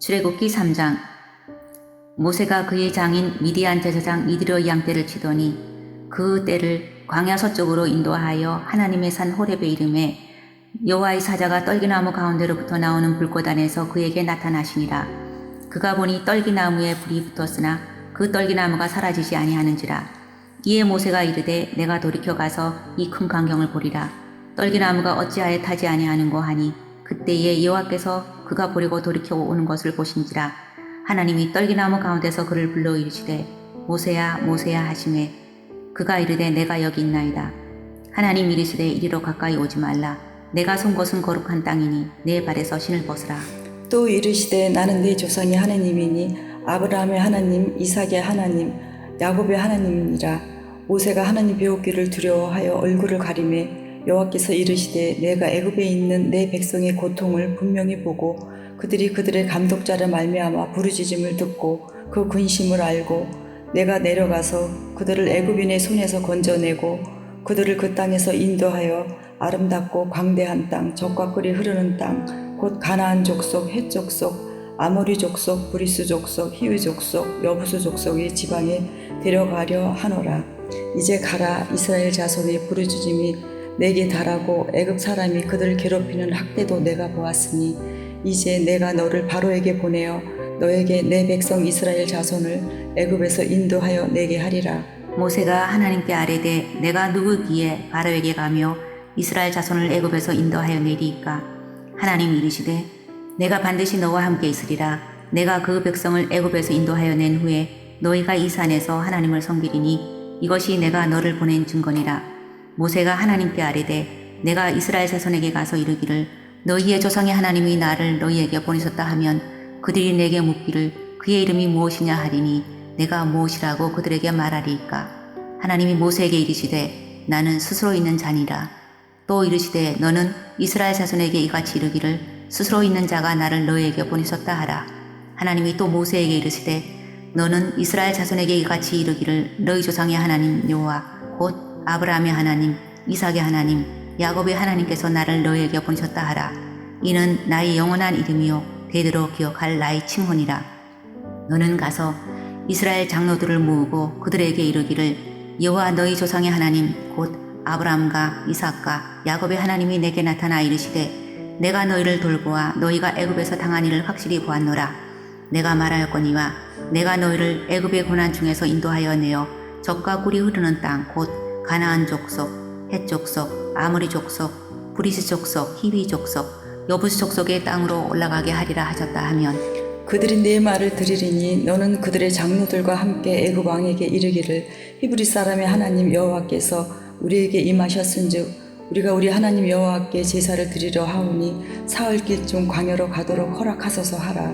출애굽기 3장. 모세가 그의 장인 미디안 제사장 이드로의 양떼를 치더니 그 떼를 광야 서쪽으로 인도하여 하나님의 산 호렙에 이르매 여호와의 사자가 떨기나무 가운데로부터 나오는 불꽃 안에서 그에게 나타나시니라. 그가 보니 떨기나무에 불이 붙었으나 그 떨기나무가 사라지지 아니하는지라. 이에 모세가 이르되 내가 돌이켜 가서 이 큰 광경을 보리라. 떨기나무가 어찌하여 타지 아니하는고 하니 그때에 여호와께서 그가 보려고 돌이켜 오는 것을 보신지라. 하나님이 떨기나무 가운데서 그를 불러 이르시되 모세야 모세야 하시매 그가 이르되 내가 여기 있나이다. 하나님 이르시되 이리로 가까이 오지 말라. 내가 선 곳은 거룩한 땅이니 내 발에서 신을 벗으라. 또 이르시되 나는 네 조상의 하나님이니 아브라함의 하나님, 이삭의 하나님, 야곱의 하나님이니라. 모세가 하나님 배우기를 두려워하여 얼굴을 가리매 여호와께서 이르시되 내가 애굽에 있는 내 백성의 고통을 분명히 보고 그들이 그들의 감독자를 말미암아 부르짖음을 듣고 그 근심을 알고 내가 내려가서 그들을 애굽인의 손에서 건져내고 그들을 그 땅에서 인도하여 아름답고 광대한 땅, 젖과 꿀이 흐르는 땅, 곧 가나안 족속, 헷 족속, 아모리 족속, 브리스 족속, 히위 족속, 여부수 족속의 지방에 데려가려 하노라. 이제 가라. 이스라엘 자손의 부르짖음이 내게 달하고 애굽 사람이 그들을 괴롭히는 학대도 내가 보았으니 이제 내가 너를 바로에게 보내어 너에게 내 백성 이스라엘 자손을 애굽에서 인도하여 내게 하리라. 모세가 하나님께 아뢰되 내가 누구기에 바로에게 가며 이스라엘 자손을 애굽에서 인도하여 내리이까. 하나님 이르시되 내가 반드시 너와 함께 있으리라. 내가 그 백성을 애굽에서 인도하여 낸 후에 너희가 이 산에서 하나님을 섬기리니 이것이 내가 너를 보낸 증거니라. 모세가 하나님께 아뢰되 내가 이스라엘 자손에게 가서 이르기를 너희의 조상의 하나님이 나를 너희에게 보내셨다 하면 그들이 내게 묻기를 그의 이름이 무엇이냐 하리니 내가 무엇이라고 그들에게 말하리이까. 하나님이 모세에게 이르시되 나는 스스로 있는 자니라. 또 이르시되 너는 이스라엘 자손에게 이같이 이르기를 스스로 있는 자가 나를 너희에게 보내셨다 하라. 하나님이 또 모세에게 이르시되 너는 이스라엘 자손에게 이같이 이르기를 너희 조상의 하나님 여호와 곧 아브라함의 하나님, 이삭의 하나님, 야곱의 하나님께서 나를 너희에게 보내셨다 하라. 이는 나의 영원한 이름이요 대대로 기억할 나의 칭호니라. 너는 가서 이스라엘 장로들을 모으고 그들에게 이르기를 여호와 너희 조상의 하나님 곧 아브라함과 이삭과 야곱의 하나님이 내게 나타나 이르시되 내가 너희를 돌보아 너희가 애굽에서 당한 일을 확실히 보았노라. 내가 말하였거니와 내가 너희를 애굽의 고난 중에서 인도하여 내어 젖과 꿀이 흐르는 땅 곧 가나안 족속, 헷 족속, 아모리 족속, 브리스 족속, 히위 족속, 여부스 족속의 땅으로 올라가게 하리라 하셨다 하면 그들이 내 말을 들으리니 너는 그들의 장로들과 함께 애굽 왕에게 이르기를 히브리 사람의 하나님 여호와께서 우리에게 임하셨은즉 우리가 우리 하나님 여호와께 제사를 드리려 하오니 사흘길 중 광야로 가도록 허락하소서 하라.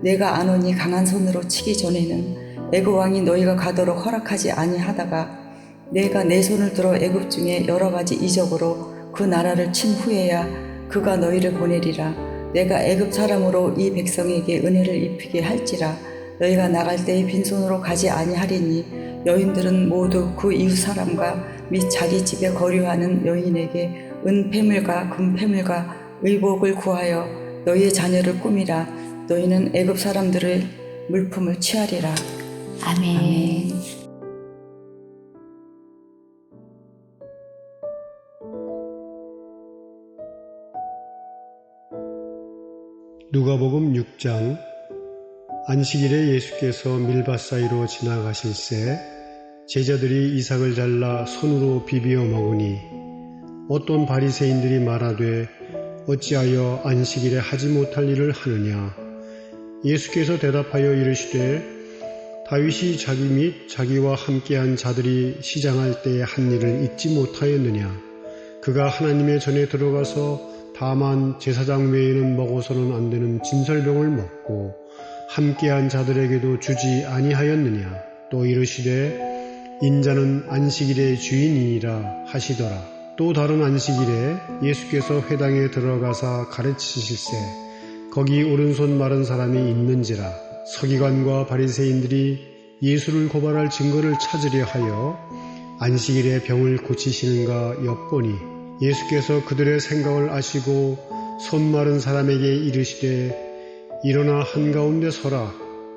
내가 아노니 강한 손으로 치기 전에는 애굽 왕이 너희가 가도록 허락하지 아니하다가 내가 내 손을 들어 애굽 중에 여러 가지 이적으로 그 나라를 친 후에야 그가 너희를 보내리라. 내가 애굽 사람으로 이 백성에게 은혜를 입히게 할지라. 너희가 나갈 때에 빈손으로 가지 아니하리니 여인들은 모두 그 이웃 사람과 및 자기 집에 거류하는 여인에게 은폐물과 금폐물과 의복을 구하여 너희의 자녀를 꾸미라. 너희는 애굽 사람들의 물품을 취하리라. 아멘. 누가복음 6장. 안식일에 예수께서 밀밭 사이로 지나가실새 제자들이 이삭을 잘라 손으로 비비어 먹으니 어떤 바리새인들이 말하되 어찌하여 안식일에 하지 못할 일을 하느냐. 예수께서 대답하여 이르시되 다윗이 자기 및 자기와 함께한 자들이 시장할 때에 한 일을 잊지 못하였느냐. 그가 하나님의 전에 들어가서 다만 제사장 외에는 먹어서는 안 되는 진설병을 먹고 함께한 자들에게도 주지 아니하였느냐. 또 이르시되 인자는 안식일의 주인이니라 하시더라. 또 다른 안식일에 예수께서 회당에 들어가사 가르치실새 거기 오른손 마른 사람이 있는지라. 서기관과 바리새인들이 예수를 고발할 증거를 찾으려 하여 안식일에 병을 고치시는가 엿보니 예수께서 그들의 생각을 아시고 손 마른 사람에게 이르시되 일어나 한가운데 서라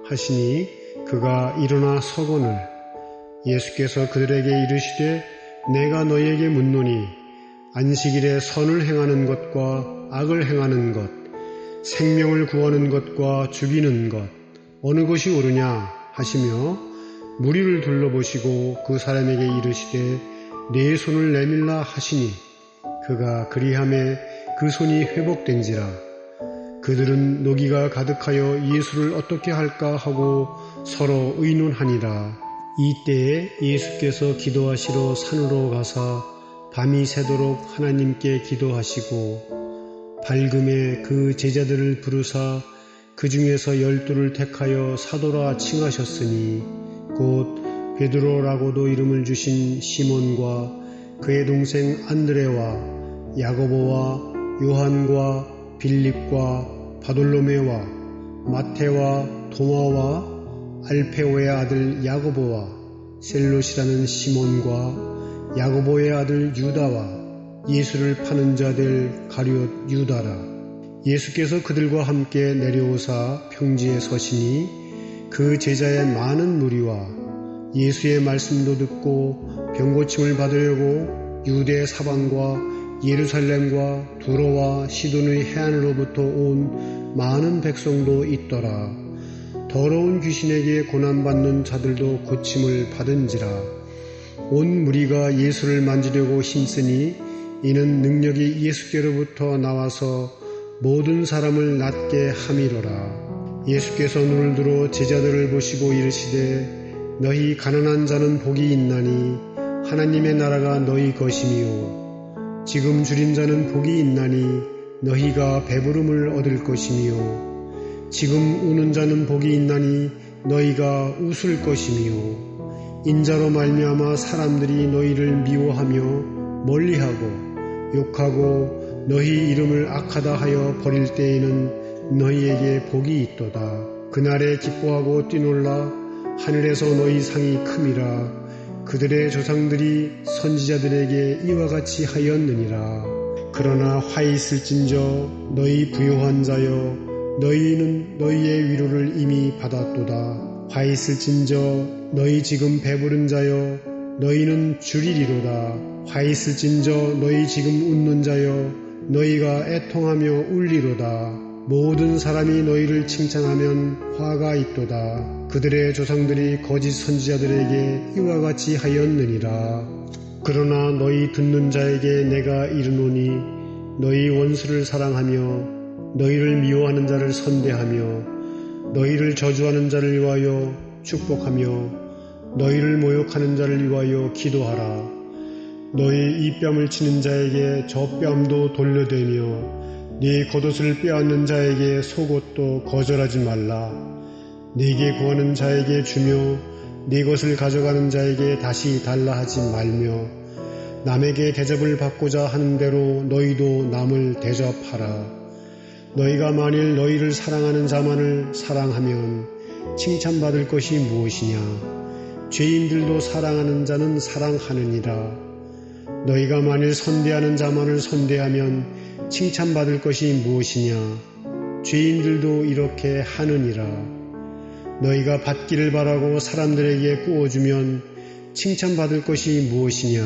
하시니 그가 일어나 서거늘 예수께서 그들에게 이르시되 내가 너희에게 묻노니 안식일에 선을 행하는 것과 악을 행하는 것 생명을 구하는 것과 죽이는 것 어느 것이 옳으냐 하시며 무리를 둘러보시고 그 사람에게 이르시되 네 손을 내밀라 하시니 그가 그리하매 그 손이 회복된지라. 그들은 노기가 가득하여 예수를 어떻게 할까 하고 서로 의논하니라. 이때에 예수께서 기도하시러 산으로 가사 밤이 새도록 하나님께 기도하시고 밝음에 그 제자들을 부르사 그 중에서 12를 택하여 사도라 칭하셨으니 곧 베드로라고도 이름을 주신 시몬과 그의 동생 안드레와 야고보와 요한과 빌립과 바돌로메와 마태와 도마와 알페오의 아들 야고보와 셀롯이라는 시몬과 야고보의 아들 유다와 예수를 파는 자 될 가룟 유다라. 예수께서 그들과 함께 내려오사 평지에 서시니 그 제자의 많은 무리와 예수의 말씀도 듣고 병고침을 받으려고 유대 사방과 예루살렘과 두로와 시돈의 해안으로부터 온 많은 백성도 있더라. 더러운 귀신에게 고난받는 자들도 고침을 받은지라. 온 무리가 예수를 만지려고 힘쓰니 이는 능력이 예수께로부터 나와서 모든 사람을 낫게 함이로라. 예수께서 눈을 들어 제자들을 보시고 이르시되 너희 가난한 자는 복이 있나니 하나님의 나라가 너희 것이미요. 지금 줄인 자는 복이 있나니 너희가 배부름을 얻을 것이미요. 지금 우는 자는 복이 있나니 너희가 웃을 것이미요. 인자로 말미암아 사람들이 너희를 미워하며 멀리하고 욕하고 너희 이름을 악하다 하여 버릴 때에는 너희에게 복이 있도다. 그날에 기뻐하고 뛰놀라 하늘에서 너희 상이 큼이라. 그들의 조상들이 선지자들에게 이와 같이 하였느니라. 그러나 화 있을진저 너희 부요한 자여 너희는 너희의 위로를 이미 받았도다. 화 있을진저 너희 지금 배부른 자여 너희는 줄이리로다. 화 있을진저 너희 지금 웃는 자여 너희가 애통하며 울리로다. 모든 사람이 너희를 칭찬하면 화가 있도다. 그들의 조상들이 거짓 선지자들에게 이와 같이 하였느니라. 그러나 너희 듣는 자에게 내가 이르노니 너희 원수를 사랑하며 너희를 미워하는 자를 선대하며 너희를 저주하는 자를 위하여 축복하며 너희를 모욕하는 자를 위하여 기도하라. 너희 이 뺨을 치는 자에게 저 뺨도 돌려대며 네 겉옷을 빼앗는 자에게 속옷도 거절하지 말라. 네게 구하는 자에게 주며 네 것을 가져가는 자에게 다시 달라 하지 말며 남에게 대접을 받고자 하는 대로 너희도 남을 대접하라. 너희가 만일 너희를 사랑하는 자만을 사랑하면 칭찬받을 것이 무엇이냐. 죄인들도 사랑하는 자는 사랑하느니라. 너희가 만일 선대하는 자만을 선대하면 칭찬받을 것이 무엇이냐. 죄인들도 이렇게 하느니라. 너희가 받기를 바라고 사람들에게 꾸어주면 칭찬받을 것이 무엇이냐.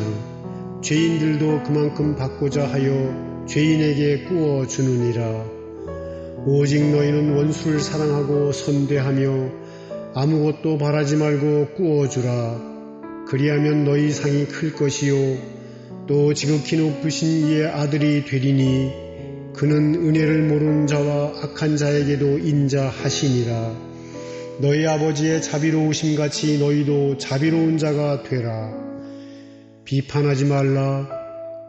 죄인들도 그만큼 받고자 하여 죄인에게 꾸어주느니라. 오직 너희는 원수를 사랑하고 선대하며 아무것도 바라지 말고 꾸어주라. 그리하면 너희 상이 클 것이요 또 지극히 높으신 이의 아들이 되리니 그는 은혜를 모르는 자와 악한 자에게도 인자하시니라. 너희 아버지의 자비로우심 같이 너희도 자비로운 자가 되라. 비판하지 말라.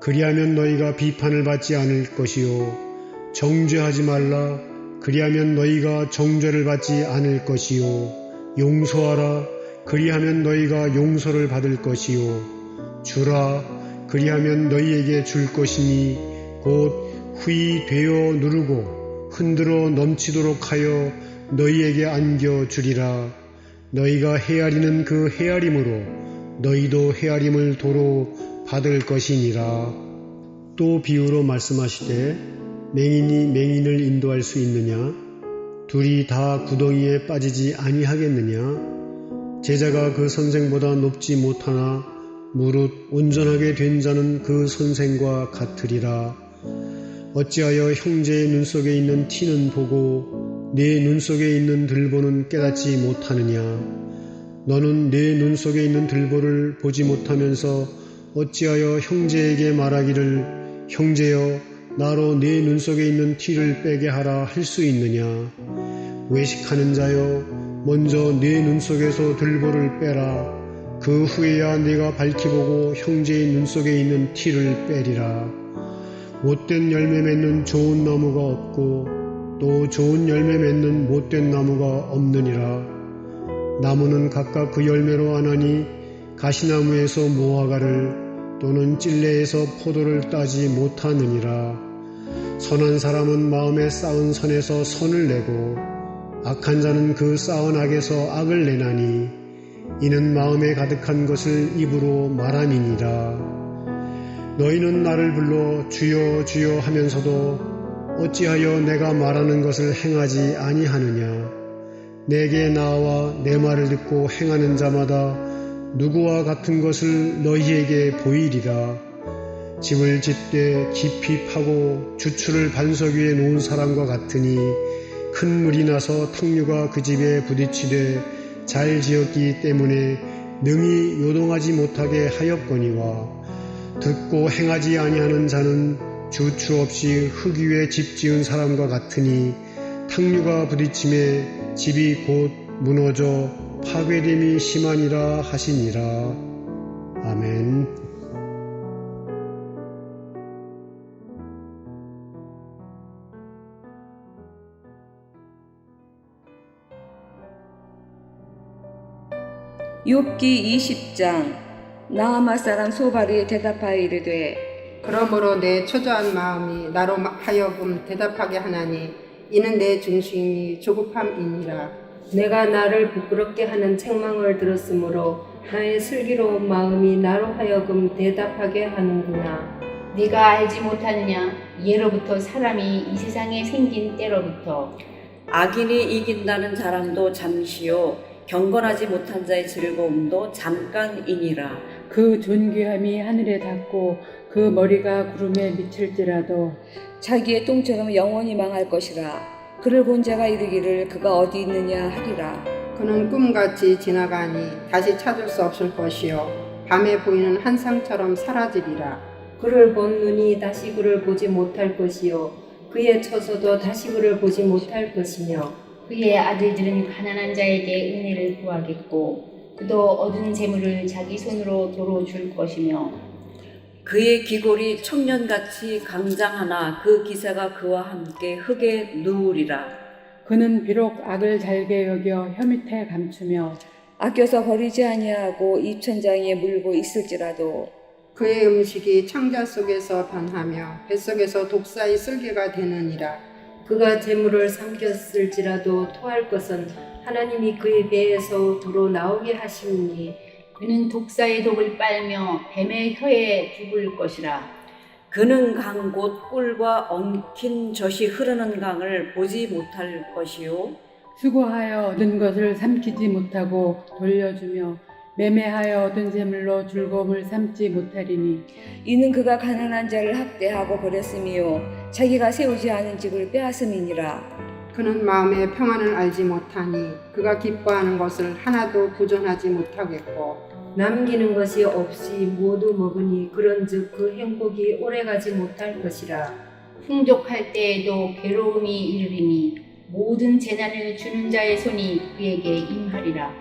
그리하면 너희가 비판을 받지 않을 것이요 정죄하지 말라. 그리하면 너희가 정죄를 받지 않을 것이요 용서하라. 그리하면 너희가 용서를 받을 것이요 주라. 그리하면 너희에게 줄 것이니 곧 후히 되어 누르고 흔들어 넘치도록 하여 너희에게 안겨주리라. 너희가 헤아리는 그 헤아림으로 너희도 헤아림을 도로 받을 것이니라. 또 비유로 말씀하시되 맹인이 맹인을 인도할 수 있느냐? 둘이 다 구덩이에 빠지지 아니하겠느냐? 제자가 그 선생보다 높지 못하나 무릇 온전하게 된 자는 그 선생과 같으리라. 어찌하여 형제의 눈 속에 있는 티는 보고 네 눈 속에 있는 들보는 깨닫지 못하느냐? 너는 네 눈 속에 있는 들보를 보지 못하면서 어찌하여 형제에게 말하기를 형제여 나로 네 눈 속에 있는 티를 빼게 하라 할 수 있느냐? 외식하는 자여 먼저 네 눈 속에서 들보를 빼라. 그 후에야 네가 밝히 보고 형제의 눈 속에 있는 티를 빼리라. 못된 열매 맺는 좋은 나무가 없고 또 좋은 열매 맺는 못된 나무가 없느니라. 나무는 각각 그 열매로 아나니 가시나무에서 무화과를 또는 찔레에서 포도를 따지 못하느니라. 선한 사람은 마음에 쌓은 선에서 선을 내고 악한 자는 그 쌓은 악에서 악을 내나니 이는 마음에 가득한 것을 입으로 말함이니라. 너희는 나를 불러 주여 주여 하면서도 어찌하여 내가 말하는 것을 행하지 아니하느냐? 내게 나와 내 말을 듣고 행하는 자마다 누구와 같은 것을 너희에게 보이리라. 집을 짓되 깊이 파고 주추를 반석 위에 놓은 사람과 같으니 큰 물이 나서 탕류가 그 집에 부딪히되 잘 지었기 때문에 능히 요동하지 못하게 하였거니와 듣고 행하지 아니하는 자는 주추 없이 흙 위에 집 지은 사람과 같으니 탕류가 부딪힘에 집이 곧 무너져 파괴됨이 심하니라 하시니라. 아멘. 욥기 20장. 나아마 사람 소발이 대답하여 이르되 그러므로 내 초조한 마음이 나로 하여금 대답하게 하나니 이는 내 중심이 조급함이니라. 내가 나를 부끄럽게 하는 책망을 들었으므로 나의 슬기로운 마음이 나로 하여금 대답하게 하는구나. 네가 알지 못하느냐? 예로부터 사람이 이 세상에 생긴 때로부터 악인이 이긴다는 자랑도 잠시요 경건하지 못한 자의 즐거움도 잠깐이니라. 그 존귀함이 하늘에 닿고 그 머리가 구름에 미칠지라도 자기의 똥처럼 영원히 망할 것이라. 그를 본 자가 이르기를 그가 어디 있느냐 하리라. 그는 꿈같이 지나가니 다시 찾을 수 없을 것이요 밤에 보이는 한상처럼 사라지리라. 그를 본 눈이 다시 그를 보지 못할 것이요 그의 처소도 다시 그를 보지 못할 것이며 그의 아들들은 가난한 자에게 은혜를 구하겠고 그도 얻은 재물을 자기 손으로 도로 줄 것이며 그의 기골이 청년같이 강장하나 그 기사가 그와 함께 흙에 누우리라. 그는 비록 악을 잘게 여겨 혀 밑에 감추며 아껴서 버리지 아니하고 입천장에 물고 있을지라도 그의 음식이 창자 속에서 변하며 뱃속에서 독사의 쓸개가 되느니라. 그가 재물을 삼켰을지라도 토할 것은 하나님이 그의 배에서 도로 나오게 하시니 그는 독사의 독을 빨며 뱀의 혀에 죽을 것이라. 그는 강 곧 꿀과 엉킨 젖이 흐르는 강을 보지 못할 것이요 수고하여 얻은 것을 삼키지 못하고 돌려주며 매매하여 얻은 재물로 즐거움을 삼지 못하리니 이는 그가 가난한 자를 학대하고 버렸으며 자기가 세우지 않은 집을 빼앗음이니라. 그는 마음의 평안을 알지 못하니 그가 기뻐하는 것을 하나도 구존하지 못하겠고 남기는 것이 없이 모두 먹으니 그런즉 그 행복이 오래가지 못할 것이라. 풍족할 때에도 괴로움이 이르리니 모든 재난을 주는 자의 손이 그에게 임하리라.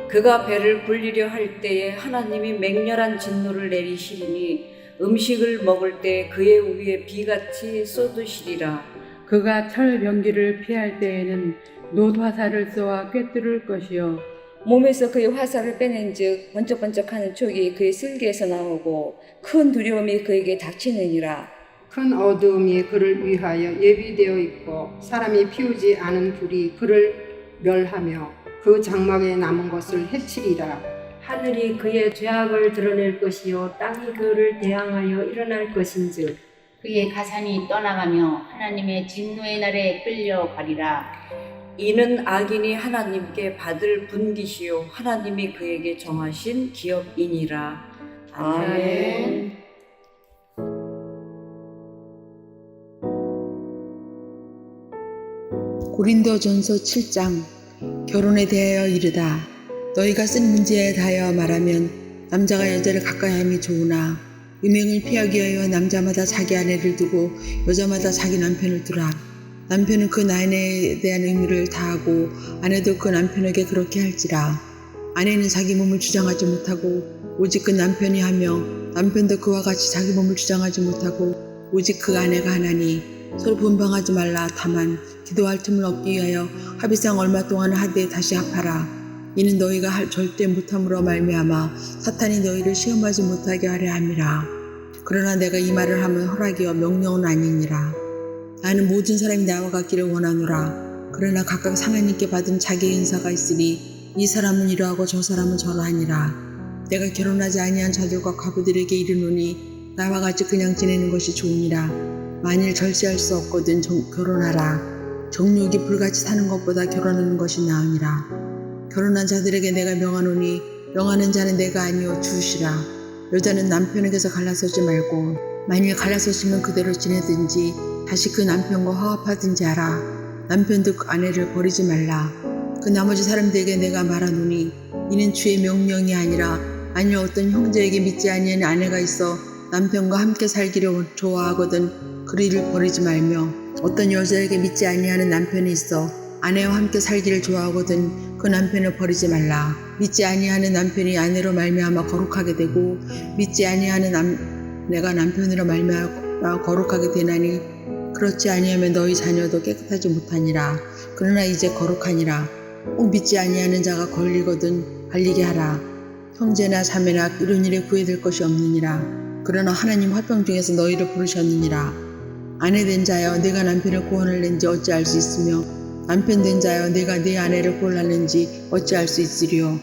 그가 배를 불리려 할 때에 하나님이 맹렬한 진노를 내리시리니 음식을 먹을 때 그의 위에 비같이 쏟으시리라. 그가 철 병기를 피할 때에는 놋 화살을 쏘아 꿰뚫을 것이요 몸에서 그의 화살을 빼낸즉 번쩍번쩍하는 촉이 그의 쓸개에서 나오고 큰 두려움이 그에게 닥치느니라. 큰 어두움이 그를 위하여 예비되어 있고 사람이 피우지 않은 불이 그를 멸하며 그 장막에 남은 것을 해치리라. 하늘이 그의 죄악을 드러낼 것이요 땅이 그를 대항하여 일어날 것인즉 그의 가산이 떠나가며 하나님의 진노의 날에 끌려가리라. 이는 악인이 하나님께 받을 분깃이요 하나님이 그에게 정하신 기업이니라. 아멘. 고린도전서 7장. 결혼에 대하여 이르다. 너희가 쓴 문제에 대하여 말하면 남자가 여자를 가까이함이 좋으나 음행을 피하기 위하여 남자마다 자기 아내를 두고 여자마다 자기 남편을 두라. 남편은 그 아내에 대한 의무를 다하고 아내도 그 남편에게 그렇게 할지라. 아내는 자기 몸을 주장하지 못하고 오직 그 남편이 하며 남편도 그와 같이 자기 몸을 주장하지 못하고 오직 그 아내가 하나니 서로 분방하지 말라. 다만 기도할 틈을 얻기 위하여 합의상 얼마 동안 하되 다시 합하라. 이는 너희가 절대 못함으로 말미암아 사탄이 너희를 시험하지 못하게 하려 함이라. 그러나 내가 이 말을 하면 허락이요 명령은 아니니라. 나는 모든 사람이 나와 같기를 원하노라. 그러나 각각 하나님께 받은 자기의 인사가 있으니 이 사람은 이러하고 저 사람은 저러하니라. 내가 결혼하지 아니한 자들과 과부들에게 이르노니 나와 같이 그냥 지내는 것이 좋으니라. 만일 절제할 수 없거든 결혼하라. 정욕이 불같이 사는 것보다 결혼하는 것이 나으니라. 결혼한 자들에게 내가 명하노니 명하는 자는 내가 아니요 주시라. 여자는 남편에게서 갈라서지 말고 만일 갈라서시면 그대로 지내든지 다시 그 남편과 화합하든지 하라. 남편도 그 아내를 버리지 말라. 그 나머지 사람들에게 내가 말하노니 이는 주의 명령이 아니라 만일 어떤 형제에게 믿지 아니한 아내가 있어 남편과 함께 살기를 좋아하거든 그 일을 버리지 말며 어떤 여자에게 믿지 아니하는 남편이 있어 아내와 함께 살기를 좋아하거든 그 남편을 버리지 말라. 믿지 아니하는 남편이 아내로 말미암아 거룩하게 되고 믿지 아니하는 내가 남편으로 말미암아 거룩하게 되나니 그렇지 아니하면 너희 자녀도 깨끗하지 못하니라. 그러나 이제 거룩하니라. 꼭 믿지 아니하는 자가 걸리거든 갈리게 하라. 형제나 자매나 이런 일에 구애될 것이 없느니라. 그러나 하나님 화평 중에서 너희를 부르셨느니라. 아내 된 자여 내가 남편을 구원할는지 어찌할 수 있으며 남편 된 자여 내가 내 아내를 구원할는지 어찌할 수 있으리요.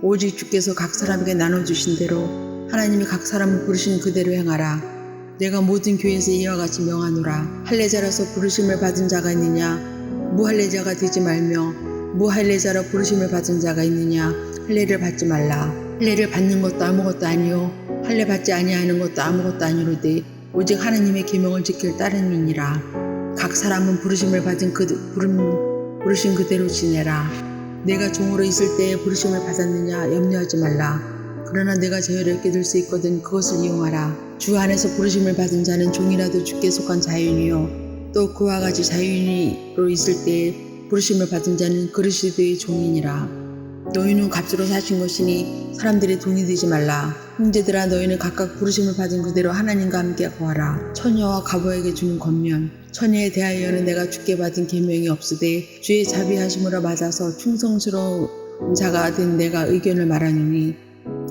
오직 주께서 각 사람에게 나눠주신 대로 하나님이 각 사람을 부르신 그대로 행하라. 내가 모든 교회에서 이와 같이 명하노라. 할례자라서 부르심을 받은 자가 있느냐 무할례자가 되지 말며 무할례자로 부르심을 받은 자가 있느냐 할례를 받지 말라. 할례를 받는 것도 아무것도 아니요 할례 받지 아니하는 것도 아무것도 아니로되 오직 하나님의 계명을 지킬 따름이니라. 각 사람은 부르심을 받은 부르신 그대로 지내라. 내가 종으로 있을 때에 부르심을 받았느냐 염려하지 말라. 그러나 내가 저혈을 얻게 수 있거든 그것을 이용하라. 주 안에서 부르심을 받은 자는 종이라도 주께 속한 자유인이요 또 그와 같이 자유인으로 있을 때에 부르심을 받은 자는 그리스도의 종이니라. 너희는 값으로 사신 것이니 사람들의 동이 되지 말라. 형제들아 너희는 각각 부르심을 받은 그대로 하나님과 함께 거하라. 처녀와 과부에게 주는 권면. 처녀에 대하여는 내가 주께 받은 계명이 없으되 주의 자비하심으로 맞아서 충성스러운 자가 된 내가 의견을 말하노니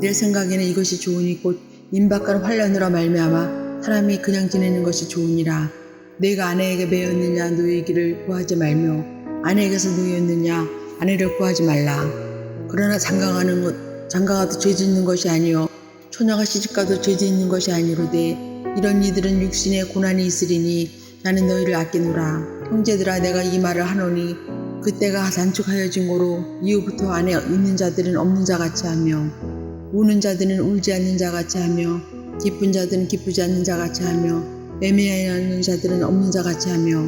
내 생각에는 이것이 좋으니 곧 임박한 환란으로 말미암아 사람이 그냥 지내는 것이 좋으니라. 내가 아내에게 매였느냐 노예기를 구하지 말며 아내에게서 노였느냐 아내를 구하지 말라. 그러나 장가가도 죄 짓는 것이 아니요 처녀가 시집가도 죄 짓는 것이 아니로되 이런 이들은 육신에 고난이 있으리니 나는 너희를 아끼노라. 형제들아 내가 이 말을 하노니 그때가 단축하여진 고로 이후부터 안에 있는 자들은 없는 자같이 하며 우는 자들은 울지 않는 자같이 하며 기쁜 자들은 기쁘지 않는 자같이 하며 매매하는 자들은 없는 자같이 하며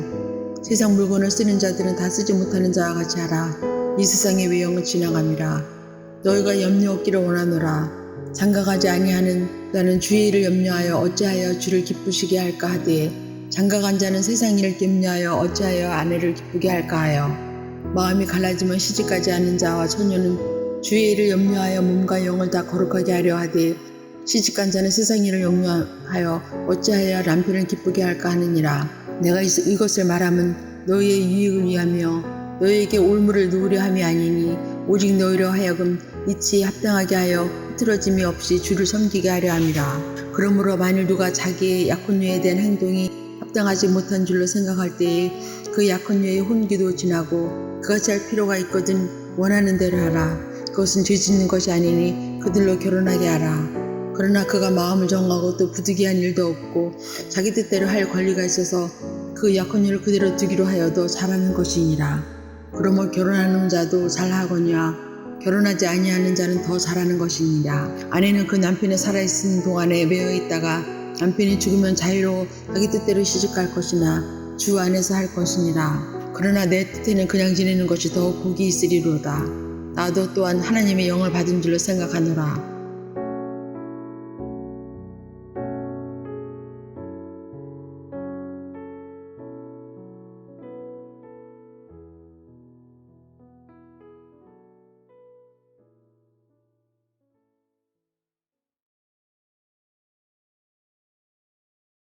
세상 물건을 쓰는 자들은 다 쓰지 못하는 자와 같이 하라. 이 세상의 외형은 지나감이라. 너희가 염려 없기를 원하노라. 장가가지 아니하는 자는 주의 일을 염려하여 어찌하여 주를 기쁘시게 할까 하되 장가간 자는 세상 일을 염려하여 어찌하여 아내를 기쁘게 할까 하여 마음이 갈라지면 시집가지 않은 자와 처녀는 주의 일을 염려하여 몸과 영을 다 거룩하게 하려 하되 시집간 자는 세상 일을 염려하여 어찌하여 남편을 기쁘게 할까 하느니라. 내가 이것을 말하면 너희의 유익을 위하며 너희에게 올무를 놓으려 함이 아니니 오직 너희로 하여금 이치에 합당하게 하여 흐트러짐이 없이 주를 섬기게 하려 함이라. 그러므로 만일 누가 자기의 약혼녀에 대한 행동이 합당하지 못한 줄로 생각할 때에 그 약혼녀의 혼기도 지나고 그같이 할 필요가 있거든 원하는 대로 하라. 그것은 죄 짓는 것이 아니니 그들로 결혼하게 하라. 그러나 그가 마음을 정하고 또 부득이한 일도 없고 자기 뜻대로 할 권리가 있어서 그 약혼녀를 그대로 두기로 하여도 잘하는 것이니라. 그러므로 결혼하는 자도 잘하거니와 결혼하지 아니하는 자는 더 잘하는 것이니라. 아내는 그 남편이 살아있는 동안에 매여 있다가 남편이 죽으면 자유로 자기 뜻대로 시집갈 것이나 주 안에서 할 것이니라. 그러나 내 뜻에는 그냥 지내는 것이 더 복이 있으리로다. 나도 또한 하나님의 영을 받은 줄로 생각하노라.